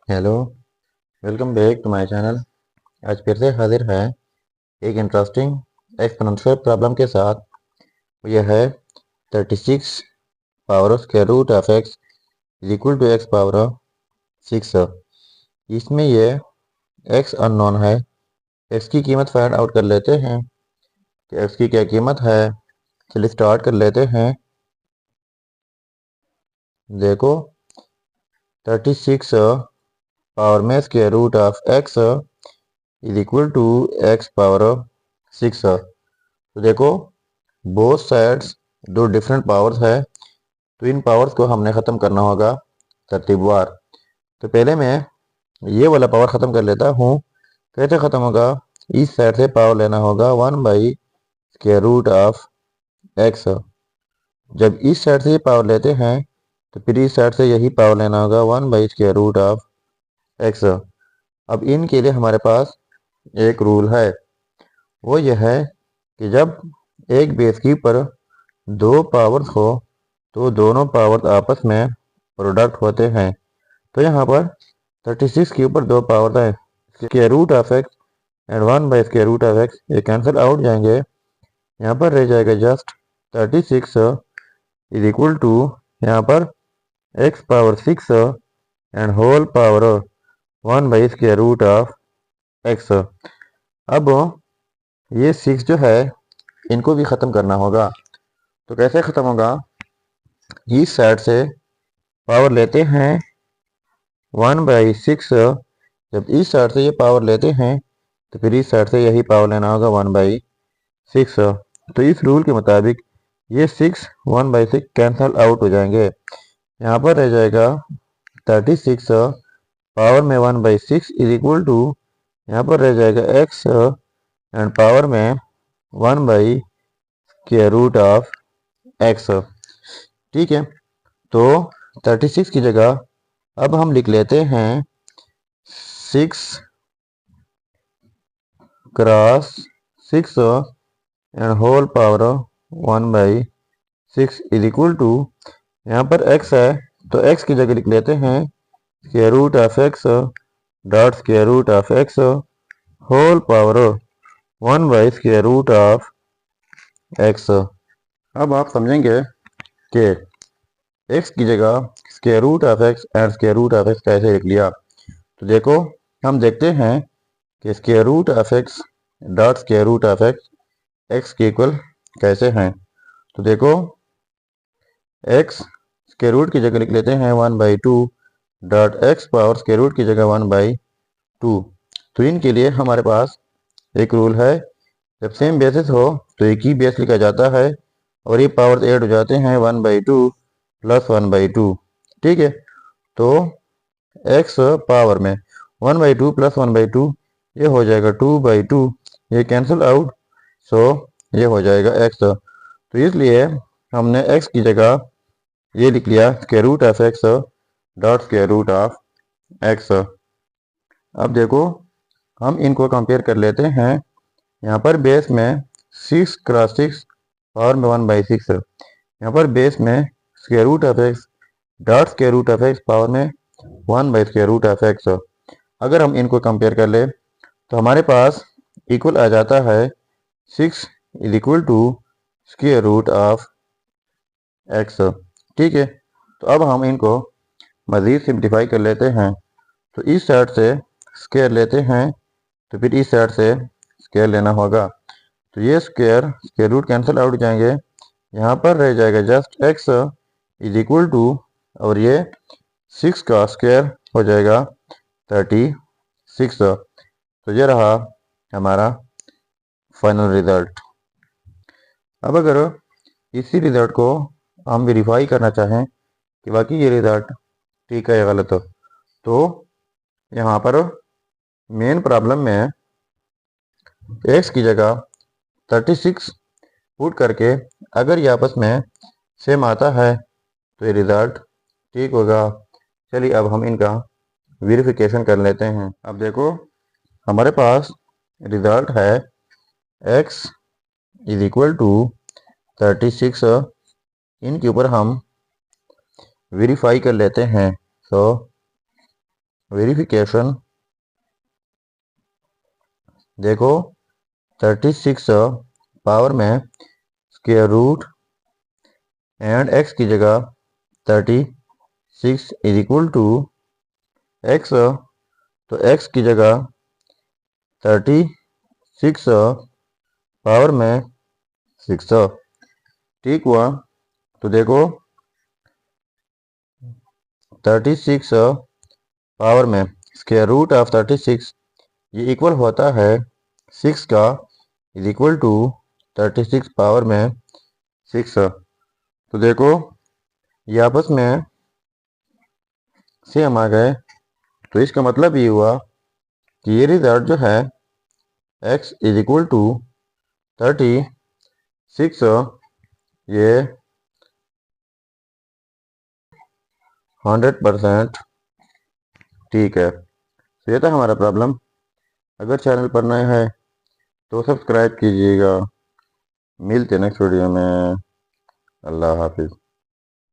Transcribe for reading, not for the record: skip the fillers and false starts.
Hello, welcome back to my channel. आज फिर से हाजिर है एक इंटरेस्टिंग एक्सपोनेंशियल प्रॉब्लम के साथ। यह है 36 power square root of x is equal to x power 6। इसमें ये एक्स अननोन है। एक्स की कीमत फाइंड आउट कर लेते हैं कि एक्स की क्या कीमत है। चलिए स्टार्ट कर लेते हैं। देखो, 36 पावर में square root of x is equal to x power 6। तो देखो, बोथ साइड्स दो डिफरेंट पावर्स है, तो इन पावर्स को हमने ख़त्म करना होगा तरतीबवार। तो पहले मैं ये वाला पावर ख़त्म कर लेता हूँ। कैसे ख़त्म होगा? इस साइड से पावर लेना होगा 1/√ऑफ एक्स। जब इस साइड से ये पावर लेते हैं तो फिर इस साइड से यही पावर लेना होगा 1/√ऑफ एक्स। अब इनके लिए हमारे पास एक रूल है, वो यह है कि जब एक बेस के ऊपर दो पावर्स हो तो दोनों पावर्स आपस में प्रोडक्ट होते हैं। तो यहाँ पर 36 के ऊपर दो पावर्स हैं, square root of x and 1/√ऑफ एक्स। ये कैंसिल आउट जाएंगे। यहाँ पर रह जाएगा जस्ट 36 इज इक्वल टू यहाँ पर x power 6 and whole power 1/√ऑफ एक्स। अब ये 6 जो है इनको भी ख़त्म करना होगा। तो कैसे ख़त्म होगा? इस साइड से पावर लेते हैं 1/6। जब इस साइड से ये पावर लेते हैं तो फिर इस साइड से यही पावर लेना होगा 1/6। तो इस रूल के मुताबिक ये 6 1/6 कैंसल आउट हो जाएंगे। यहाँ पर रह जाएगा 36 पावर में 1/6 इज इक्वल टू, यहाँ पर रह जाएगा x एंड पावर में 1/√ऑफ एक्स। ठीक है, तो 36 की जगह अब हम लिख लेते हैं 6 cross 6 and whole power 1/6 is equal to, यहाँ पर x है तो x की जगह लिख लेते हैं square root of x dot square root of x whole power 1/√ऑफ एक्स। अब आप समझेंगे कि x की जगह square root of x and square root of x कैसे लिख लिया। तो देखो, हम देखते हैं कि square root of x dot square root of x x के इक्वल कैसे हैं। तो देखो, एक्स स्क्वायर रूट की जगह लिख लेते हैं 1/2 dot x power square root की जगह 1/2। तो इनके लिए हमारे पास एक रूल है, जब सेम बेसिस हो तो एक ही बेस लिखा जाता है और ये पावर ऐड हो जाते हैं 1/2 प्लस 1/2। ठीक है, तो एक्स पावर में 1/2 प्लस 1/2 ये हो जाएगा 2/2। ये कैंसिल आउट, सो ये हो जाएगा एक्स। तो इसलिए हमने एक्स की जगह ये लिख लिया square root of x dot square root of x. अब देखो, हम इनको कंपेयर कर लेते हैं। यहाँ पर बेस में 6 क्रॉस 6 पावर में 1/6। यहाँ पर बेस में square root of x dot square root of x power में 1/√ऑफ एक्स। अगर हम इनको कंपेयर कर ले तो हमारे पास इक्वल आ जाता है 6 is equal to square root of x. ठीक है, तो अब हम इनको मज़ीद सिंप्लीफाई कर लेते हैं। तो इस साइड से स्क्वायर लेते हैं तो फिर इस साइड से स्क्वायर लेना होगा। तो ये स्क्वायर रूट कैंसिल आउट जाएंगे। यहाँ पर रह जाएगा just x is equal to, और ये 6 का स्क्वायर हो जाएगा 36। तो ये रहा हमारा फाइनल रिजल्ट। अब अगर इसी रिजल्ट को हम वेरीफाई करना चाहें कि बाकी ये रिजल्ट ठीक है या गलत हो, तो यहाँ पर मेन प्रॉब्लम में x की जगह 36 पुट करके अगर ये आपस में सेम आता है तो ये रिज़ल्ट ठीक होगा। चलिए अब हम इनका वेरिफिकेशन कर लेते हैं। अब देखो, हमारे पास रिज़ल्ट है x इज इक्वल टू 36। इनके ऊपर हम वेरीफाई कर लेते हैं। सो वेरिफिकेशन। देखो 36 पावर में स्क्वायर रूट एंड x की जगह 36 इज इक्वल टू x, तो x की जगह 36 पावर में 6 ठीक हुआ। तो देखो 36 पावर में स्क्वायर रूट ऑफ 36 ये इक्वल होता है 6 का, इज इक्वल टू 36 पावर में 6। तो देखो ये आपस में सेम आ गए, तो इसका मतलब ये हुआ कि ये रिजल्ट जो है x इज इक्वल टू 36 ये 100% ठीक है। तो ये था हमारा प्रॉब्लम। अगर चैनल पर नए हैं तो सब्सक्राइब कीजिएगा। मिलते हैं नेक्स्ट वीडियो में। अल्लाह हाफिज़।